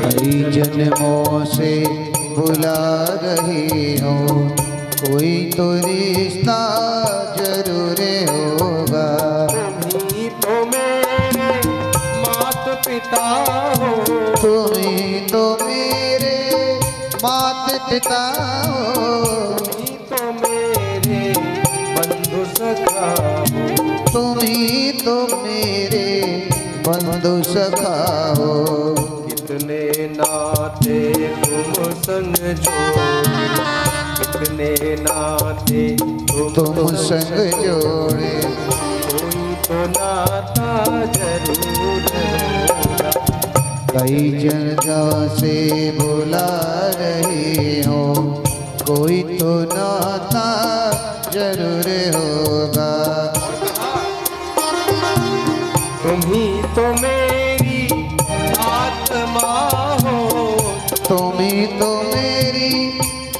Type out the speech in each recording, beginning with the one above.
कई जन्मों से बुला रही हो, कोई तो रिश्ता जरूर होगा। तुम्ही तो मेरे माता पिता हो, तुम्ही तो मेरे माता पिता हो, तुम्ही तो मेरे बंधु सखा हो, तुम्ही तो मेरे बंधु सखा हो। कितने नाते तुम संग जोड़े, कितने नाते तुम संग जोड़े, कोई तो नाता जरूर होगा। कई जगह से बुला रही हो, कोई तो नाता जरूर होगा। तुम्ही तो मेरी आत्मा हो, तुम्ही तो मेरी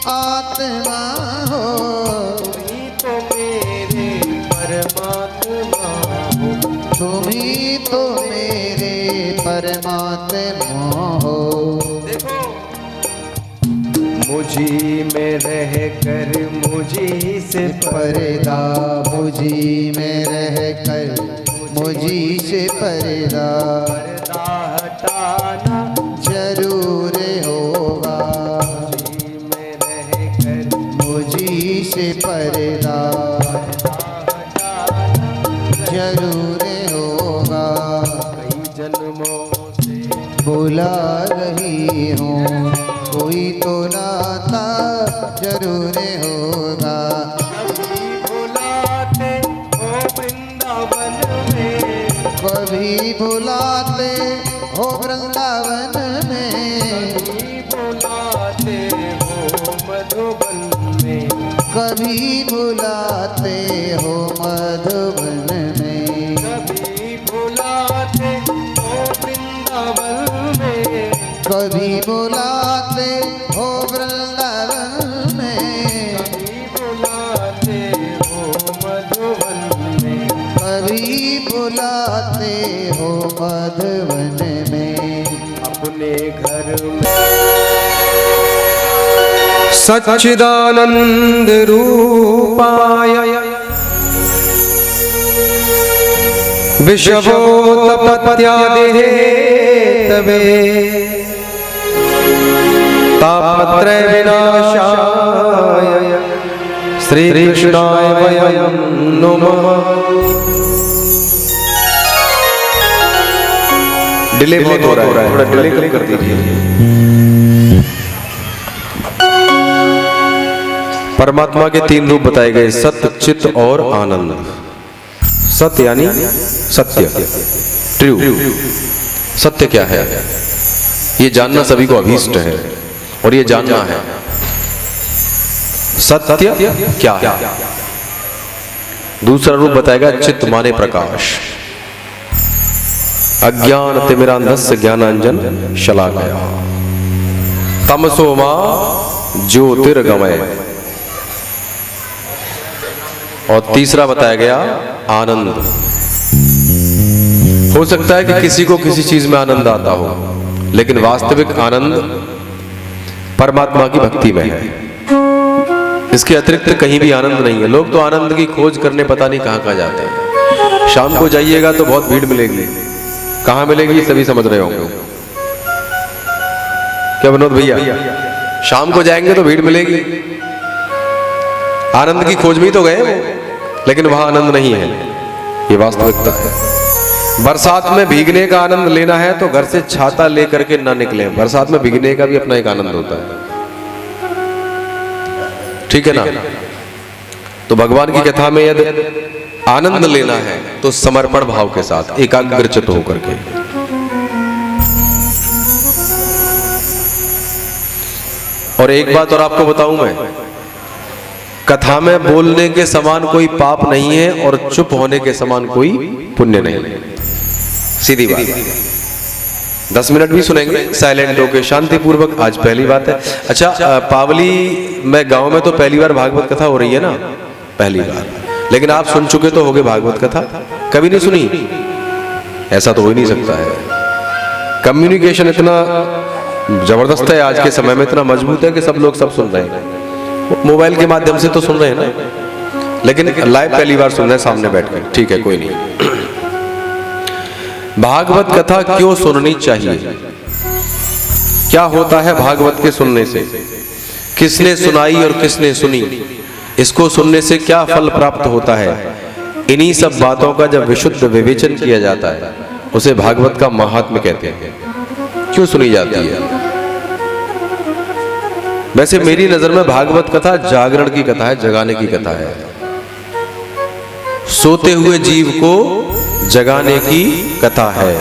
आत्मा हो, तुम्ही तो मेरे परमात्मा हो, तुम्ही तो मेरे परमात्मा हो। देखो मुझी में रह कर मुझी से पर्दा मुझी में रह कर मुझी से पर्दा पर्दा हटाना जरूर होगा। मुझी में रह कर मुझी से पर्दा हटाना जरूर होगा। कई जन्मों से बुला रही हूँ, कोई तो नाता जरूर होगा। कभी बुलाते हो वृंदावन में, कभी बुलाते हो वृंदावन में, कभी बुलाते हो मधुबन में, कभी बुलाते हो मधुबन में, कभी बुलाते हो वृंदावन में, कभी बुलाते हो वृंदावन में, कभी बुलाते हो मधुबन में, कभी बुलाते हो मधुबन में। अपने घर में सच्चिदानंद रूपाय विश्वोत्पत्त्यादिहेतवे तापत्रय विनाशाय श्री कृष्णाय वयं नमः। डिले बहुत हो रहा है, थोड़ा डिले कम कर दीजिए। परमात्मा के तीन रूप बताए गए, सत्य, चित और आनंद। सत्य यानी सत्य, ट्रू। सत्य क्या है? ये जानना सभी को अभीष्ट है और ये जानना है सत्य क्या है। दूसरा रूप बताएगा चित्त माने प्रकाश। अज्ञान तिमिरांधस्य ज्ञानांजन शलाकया तमसो मा ज्योतिर्गमय। और तीसरा बताया गया आनंद। हो सकता है कि किसी को किसी चीज में आनंद आता हो, लेकिन वास्तविक आनंद परमात्मा की भक्ति में है। इसके अतिरिक्त कहीं भी आनंद नहीं है। लोग तो आनंद की खोज करने पता नहीं कहां कहां जाते हैं। शाम को जाइएगा तो बहुत भीड़ मिलेगी। कहां मिलेगी सभी समझ रहे होंगे। क्या विनोद भैया, शाम को जाएंगे तो भीड़ मिलेगी। आनंद की खोज में तो गए वो, लेकिन वहां आनंद नहीं है। ये वास्तविकता है। बरसात में भीगने का आनंद लेना है तो घर से छाता लेकर के ना निकले। बरसात में भीगने का भी अपना एक आनंद होता है, ठीक है ना। तो भगवान की कथा में यदि आनंद लेना है तो समर्पण भाव के साथ, एकाग्रचित्त होकर के। और एक बात और आपको बताऊं मैं, कथा में बोलने के समान कोई पाप नहीं है और चुप होने के समान कोई पुण्य नहीं है। सीधी बात। 10 मिनट भी सुनेंगे साइलेंट होके, शांति पूर्वक। आज पहली बात है। अच्छा, पावली में गांव में तो पहली बार भागवत कथा हो रही है ना, पहली बार। लेकिन आप सुन चुके तो होगे भागवत कथा, कभी नहीं सुनी? ऐसा तो हो ही नहीं सकता है। कम्युनिकेशन इतना जबरदस्त है, आज के समय में इतना मजबूत है कि सब लोग सब सुन रहे हैं। मोबाइल के माध्यम से तो सुन रहे हैं ना, लेकिन लाइव पहली बार सुन रहे हैं सामने बैठकर। ठीक है, कोई नहीं। भागवत कथा क्यों सुननी चाहिए? क्या होता है भागवत के सुनने से? किसने सुनाई और किसने सुनी? इसको सुनने से क्या फल प्राप्त होता है? इन्हीं सब बातों का जब विशुद्ध विवेचन किया जाता है उसे भागवत का महात्म्य कहते हैं। क्यों सुनी जाती है? वैसे मेरी नजर में भागवत कथा जागरण की कथा है, जगाने की कथा है। सोते हुए जीव को जगाने की कथा है।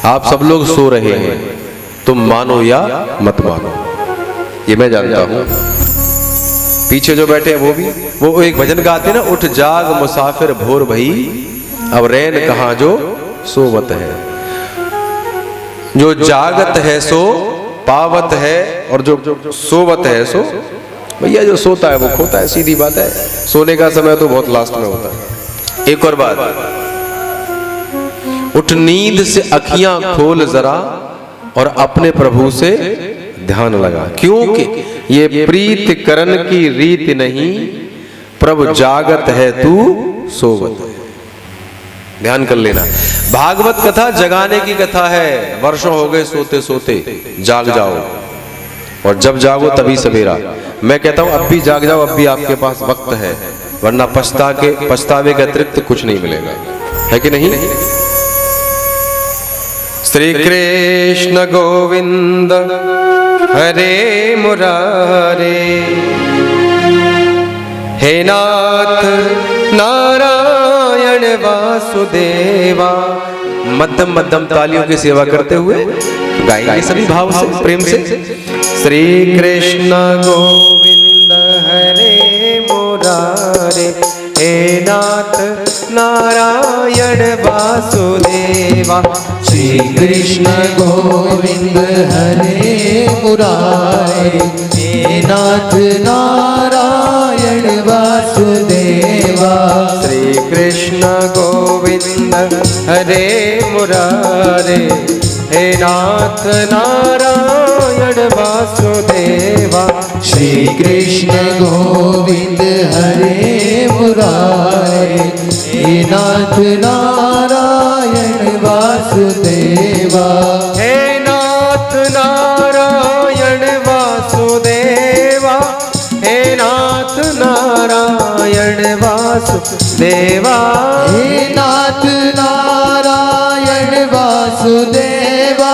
आप सब लोग सो रहे हैं, तुम मानो या मत मानो, ये मैं जानता हूं। पीछे जो बैठे हैं वो एक भजन गाते हैं ना, उठ जाग मुसाफिर भोर भई, अब रैन कहां जो सोवत है। जो जागत है सो पावत है, और जो सोवत है सो, भैया जो सोता है वो खोता है, सीधी बात है। सोने का समय तो बहुत लास्ट में होता है। एक और बात, उठ नींद से अखियां खोल जरा और अपने प्रभु से ध्यान लगा, क्योंकि ये प्रीत करन की रीत नहीं, प्रभु जागत है तू सोवत है। ध्यान कर लेना, भागवत कथा जगाने की कथा है। वर्षों हो गए सोते सोते, जाग जाओ, और जब जागो तभी सवेरा। मैं कहता हूं अब भी जाग जाओ, अब भी आपके पास वक्त है, वरना पछतावे के अतिरिक्त कुछ नहीं मिलेगा, है कि नहीं? श्री कृष्ण गोविंद हरे मुरारे, हे नाथ नारायण वासुदेवा। मध्यम मध्यम तालियों की सेवा करते हुए गाएंगे सभी भाव से, प्रेम से। श्री कृष्ण गोविंद हरे मुरारे, हे नाथ नारायण वासुदेवा। श्री कृष्ण गोविंद हरे मुरारे, हे नाथ नारायण वासुदेवा। श्री कृष्ण गोविंद हरे मुरारे, हे नाथ नारायण वासुदेवा। श्री कृष्ण गोविंद हरे मुरारे, हे नाथ नारायण वासुदेवा। हे नाथ नारायण वासुदेवा, हे नाथ नारायण वासुदेवा। हे नाथ नारायण वासुदेवा,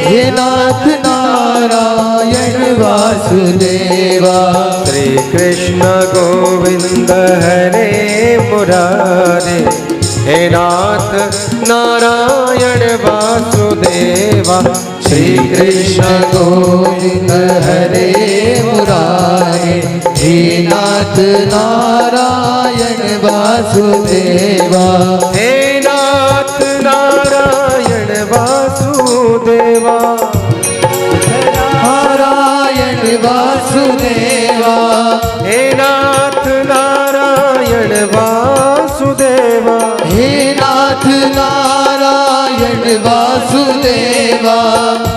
हे नाथ नारायण वासुदेवा। श्री कृष्ण गोविंद हरे मुरारे, हे नाथ नारायण वासुदेवा। श्री कृष्ण गोविंद हरे मुरारे, हे नाथ नारायण वासुदेवा। हे नाथ नारायण वासुदेवा। नारायण वासुदेवा, हे नाथ नारायण वासुदेवा। हे नाथ नारायण वासुदेवा।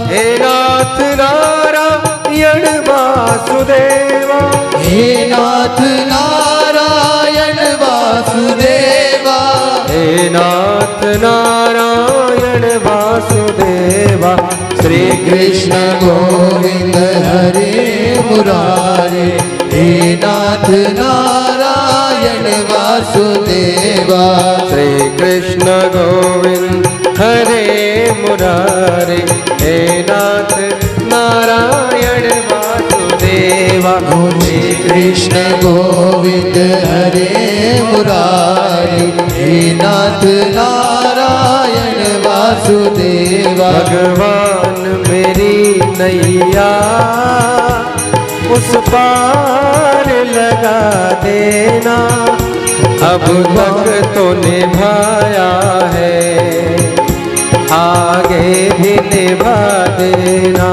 हे नाथ नारायण वासुदेवा। हे नाथ नारायण वासुदेवा। हे नाथ नारायण वासुदेवा। श्री कृष्ण गोविंद हरे मुरारे, हे नाथ नारायण वासुदेवा। श्री कृष्ण गोविंद हरे मुरारे, हे नाथ नारायण वासुदेवा। श्री कृष्ण गोविंद हरे मुरारे, हे नाथ नारायण वासुदेवा। भगवान मेरी नैया उस पार लगा देना, अब तक तो निभाया है, आगे भी निभा देना।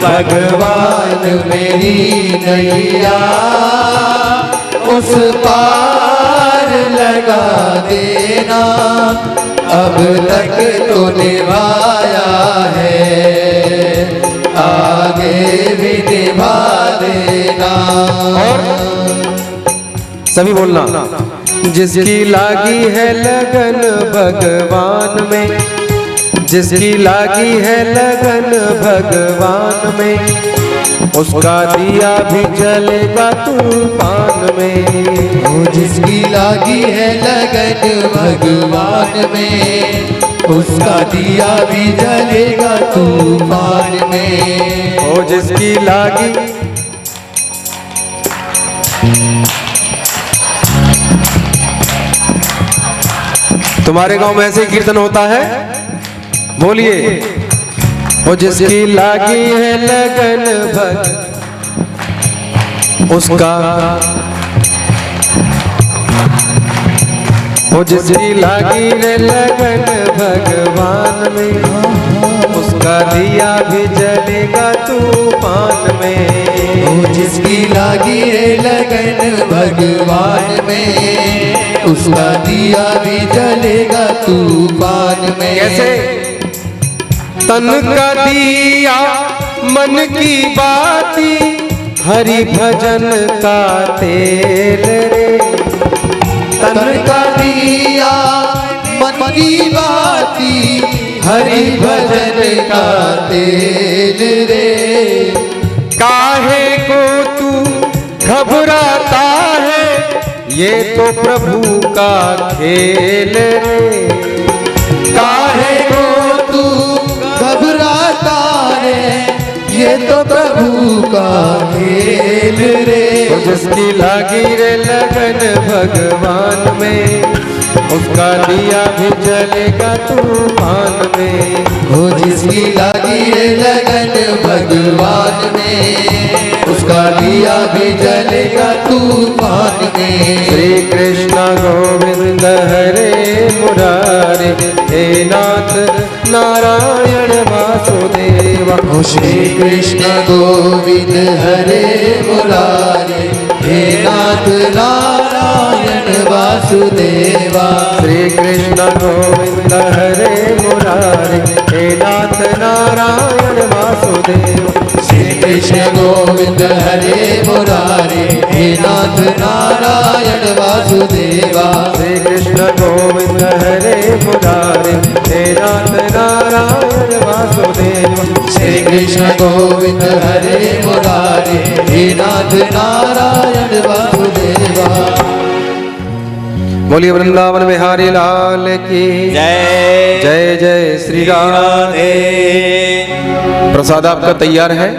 भगवान मेरी नैया उस पार लगा देना, अब तक तो निभाया है, और सभी बोलना। जिसकी लागी है लगन भगवान में, जिसकी लागी है लगन भगवान में, उसका दिया भी जलेगा तूफान में। ओ जिसकी लागी है लगन भगवान में, उसका दिया भी जलेगा तूफान में। ओ जिसकी लागी, तुम्हारे गांव में ऐसे ही कीर्तन होता है? बोलिए। ओ जिसकी लागी है लगन उसका, ओ जिसकी लागी है लगन भगवान में, उसका दिया भी जलेगा तूफान में। ओ जिसकी लागी है लगन भगवान में, उसका दिया भी जलेगा तूफान में। कैसे? तन का दिया मन की बाती, हरि भजन का तेल रे। तन का दिया मन की बाती, हरि भजन का तेल रे। काहे को तू घबराता है, ये तो प्रभु का खेल रे। काहे को तू घबराता है, ये तो प्रभु का खेल रे। तो जिसकी लागी रे लगन भगवान में, उसका दिया भी जलेगा तूफान में। हो जिसकी लागी है लगन भगवान में, उसका दिया भी जलेगा तूफान में। श्री कृष्ण गोविंद हरे मुरारे, हे नाथ नारायण वासुदेवा। ओ श्री कृष्ण गोविंद हरे मुरारे, हे नाथ नारायण वासुदेवा। श्री कृष्ण गोविंद हरे मुरारे, हे नाथ नारायण वासुदेवा। श्री कृष्ण गोविंद हरे मुरारे, हे नाथ नारायण वासुदेवा। श्री कृष्ण गोविंद हरे मुरारे, हे नाथ नारायण वासुदेवा। श्री कृष्ण गोविंद हरे मुरारे, हे नाथ नारायण वासुदेवा। बोलिए वृंदावन बिहारी लाल की जय जय जय श्री राम। प्रसाद आपका तैयार है।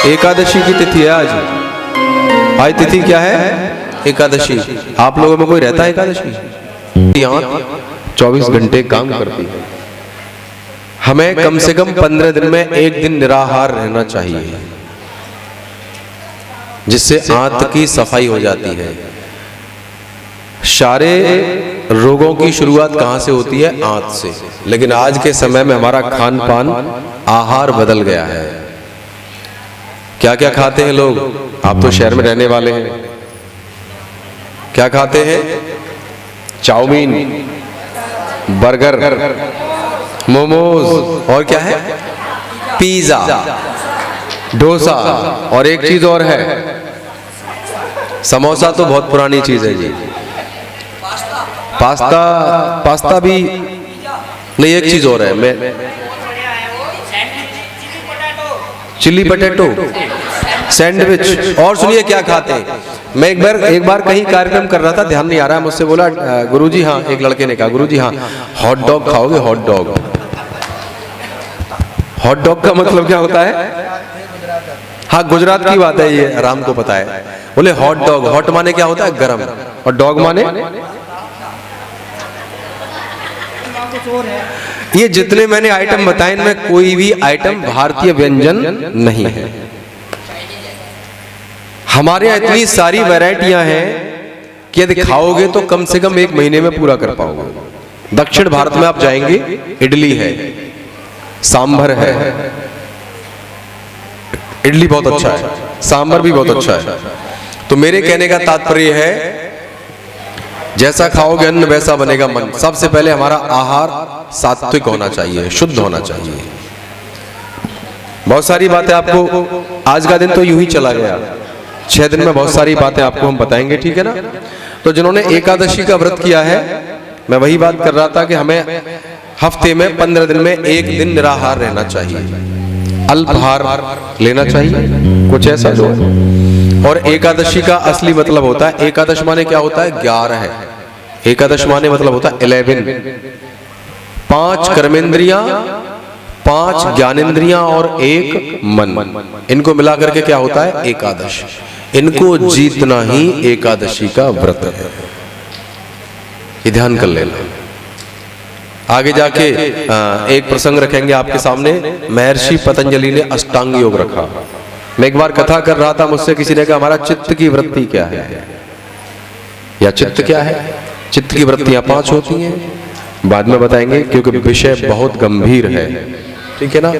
एकादशी की तिथि है आज तिथि क्या है? एकादशी। आप लोगों में कोई रहता है एकादशी? यहाँ 24 घंटे काम करती है। हमें कम से कम 15 दिन में एक दिन निराहार रहना चाहिए, जिससे आंत की सफाई हो जाती है। सारे रोगों की शुरुआत कहां से होती है? आंत से। लेकिन आज के समय में हमारा खान पान, आहार बदल गया है। क्या क्या खाते हैं लोग? आप तो शहर में रहने वाले हैं। क्या खाते हैं? चाउमीन, बर्गर, मोमोज, और क्या है? पिज्जा, डोसा, और एक चीज और है, समोसा तो बहुत पुरानी चीज है जी। पास्ता भी नहीं, एक चीज और है। मैं चिल्ली पटेटो, सैंडविच। और सुनिए क्या खाते हैं। मैं एक बार कहीं कार्यक्रम कर रहा था, ध्यान नहीं आ रहा है, मुझसे बोला गुरुजी, हाँ, एक लड़के ने कहा, गुरुजी हाँ, हॉट डॉग खाओगे? हॉट डॉग, हॉट डॉग का मतलब क्या होता है? हाँ, गुजरात की बात है ये, राम को पता है। बोले हॉट डॉग, हॉट माने क्या होता है? गरम, और डॉग माने? ये जितने मैंने आइटम बताए, इनमें कोई भी आइटम भारतीय व्यंजन नहीं है। हमारे यहाँ इतनी सारी वैरायटियां हैं कि यदि खाओगे तो कम से कम एक महीने में पूरा कर पाओगे। दक्षिण भारत में आप जाएंगे, इडली है, सांभर है। इडली बहुत अच्छा है, सांभर भी बहुत अच्छा है। तो मेरे कहने का तात्पर्य है, जैसा खाओगे अन्न वैसा बनेगा मन। सबसे पहले हमारा आहार सात्विक होना चाहिए, शुद्ध होना चाहिए। बहुत सारी बातें आपको, आज का दिन तो यूं ही चला गया। 6 दिन में बहुत सारी बातें आपको हम बताएंगे, ठीक है ना। तो जिन्होंने एकादशी का व्रत किया है, मैं वही बात कर रहा था कि हमें हफ्ते में 15 दिन में एक दिन निराहार रहना चाहिए, अल्पाहार लेना चाहिए, कुछ ऐसा जो है। और एकादशी का असली मतलब होता है, एकादश माने क्या होता है, 11 है। एकादश माने मतलब होता है 11, 5 कर्मेंद्रियां, 5 ज्ञानेंद्रियां और 1 मन, इनको मिला करके क्या होता है एकादश। इनको जीतना ही एकादशी का व्रत है, ये ध्यान कर लेना। आगे जाके एक प्रसंग रखेंगे आपके सामने, महर्षि पतंजलि ने अष्टांग योग रखा। मैं एक बार कथा कर रहा था, मुझसे किसी ने कहा हमारा चित्त की वृत्ति क्या है, या चित्त क्या है। चित्त की वृत्तियां 5 होती हैं, बाद में बताएंगे क्योंकि विषय बहुत गंभीर है, ठीक है ना।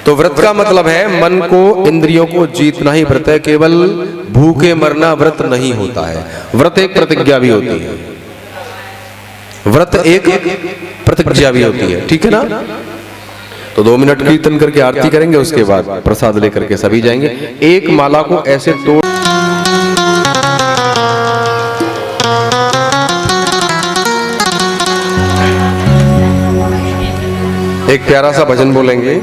तो व्रत का मतलब है मन को, इंद्रियों को जीतना ही व्रत है, केवल भूखे मरना व्रत नहीं होता है। व्रत एक प्रतिज्ञा भी होती है, व्रत एक प्रतिज्ञा भी होती है, ठीक है ना। तो 2 मिनट कीर्तन करके आरती करेंगे, उसके बाद प्रसाद लेकर के सभी जाएंगे। एक माला को ऐसे तोड़, एक प्यारा सा भजन बोलेंगे।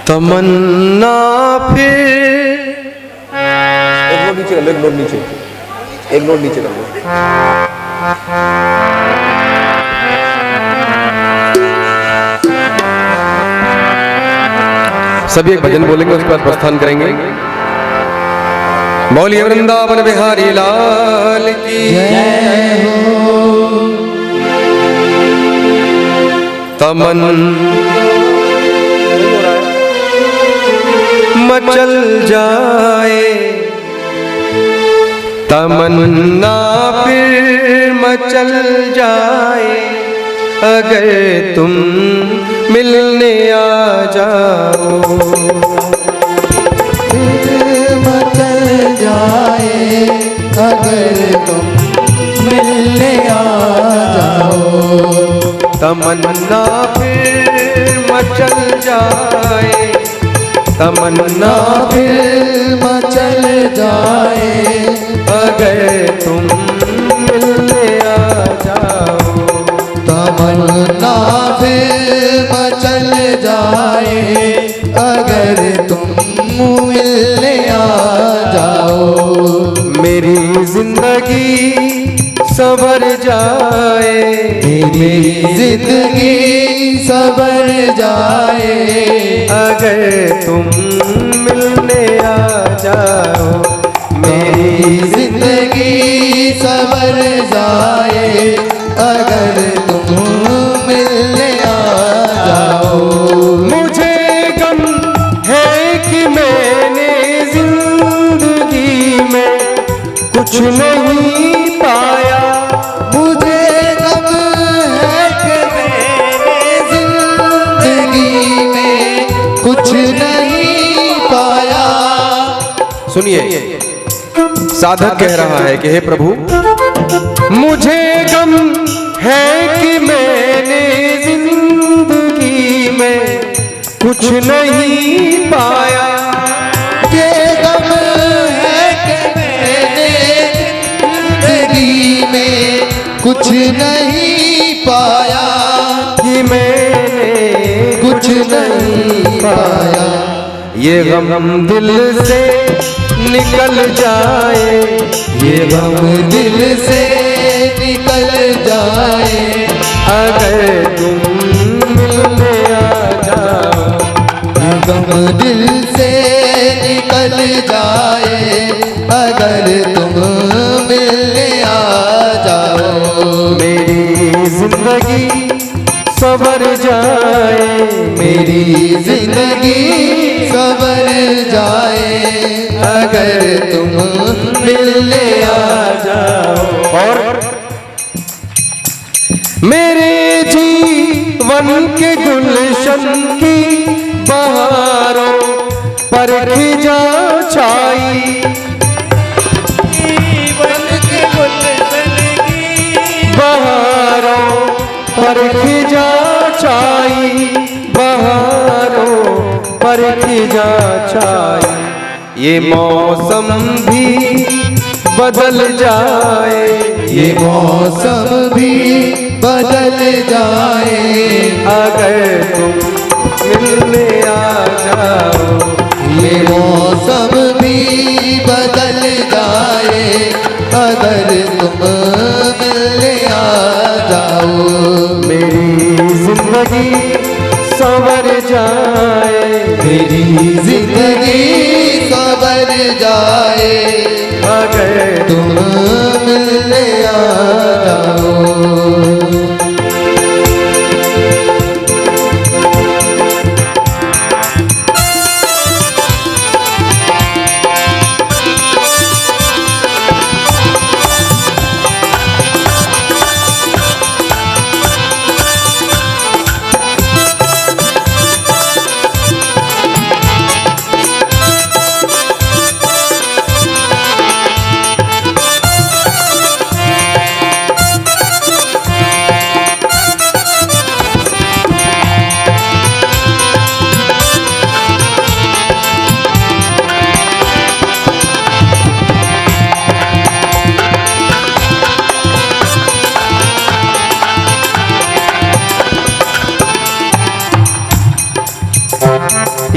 तमन्ना फिर, एक नोट नीचे कर लो, एक नोट नीचे, एक नोट नीचे कर लो। सभी एक भजन बोलेंगे, उसके बाद प्रस्थान करेंगे। बोलिए वृंदावन बिहारी लाल की जय हो। तमन मचल जाए, तमन्ना फिर मचल जाए, अगर तुम मिलने आ जाओ। मचल जाए अगर तुम मिलने आ जाओ। तमन्ना फिर मचल जाए, तमन्ना फिर मचल जाए अगर तुम मिलने आ जाओ। तमन्ना फिर मचल जाए अगर तुम मिलने आ जाओ। मेरी जिंदगी संवर जाए, मेरी जिंदगी संवर जाए अगर तुम मिलने आ जाओ। मेरी जिंदगी संवर जाए अगर तुम मिलने आ जाओ। मुझे गम है कि मैंने जिंदगी में कुछ नहीं पाया। मुझे गम है कि मैंने जिंदगी में कुछ नहीं पाया। सुनिए, साधक कह रहा है कि हे प्रभु, मुझे गम है कि मैंने जिंदगी में कुछ नहीं पाया। ये गम है कि मैंने जिंदगी में कुछ नहीं पाया। कि मैंने कुछ नहीं पाया। ये गम दिल से निकल जाए, ये गम दिल से निकल जाए अगर तुम मिलने आ जाओ। ये गम दिल से निकल जाए अगर तुम मिलने आ जाओ। मेरी जिंदगी संवर जाए, मेरी जिंदगी संवर जाए अगर तुम मिलने आ जाओ। और मेरे जीवन के गुलशन की बहारों पर खिजा छाई। जीवन के गुलशन खिजा छाई बहारों पर खिजा छाई, ये मौसम भी बदल जाए, ये मौसम भी बदल जाए, अगर तुम मिलने आ जाओ, ये मौसम भी बदल जाए, अगर तुम मिलने आ जाओ। मेरी जिंदगी संवर जाए, मेरी जिंदगी संवर जाए, अगर तुम मिलने आ जाओ।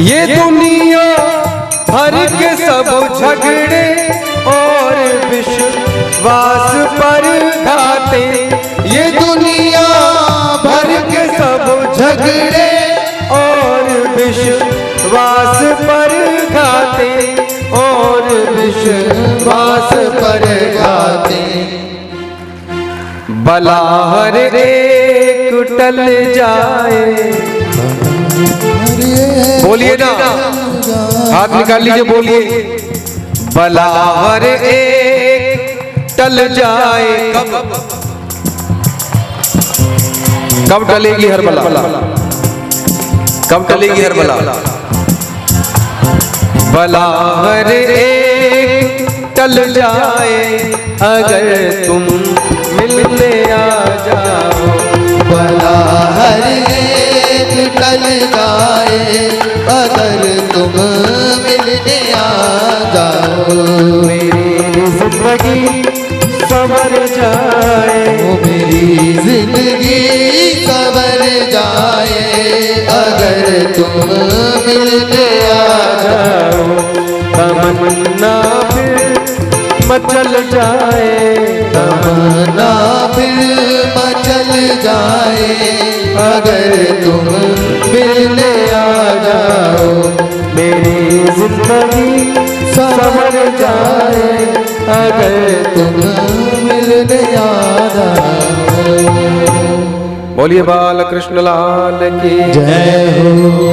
ये दुनिया भर के सब झगड़े और विश्वास पर घाते, ये दुनिया भर के सब झगड़े और विश्वास पर घाते, और विश्वास पर गाते, भला हर एक टल जाए। बोलिए ना, हाथ निकाल लीजिए, बोलिए। भला हर एक टल जाए, कब टलेगी हर बला, कब टलेगी हर बला? भला हर एक टल जाए, अगर तुम मिलने आ जाओ, भला हर एक टल जाए, अगर तुम मिलने आ जाओ। मेरी जिंदगी संवर जाए, ओ मेरी जिंदगी संवर जाए, अगर तुम मिलने आ जाओ। तमन्ना फिर मचल जाए, तमन्ना फिर मचल जाए, अगर तुम मिलने आ जाओ। मेरी जिंदगी संवर जाए, अगर तुम मिलने आ जाओ। बोलिए बाल कृष्ण लाल की जय हो।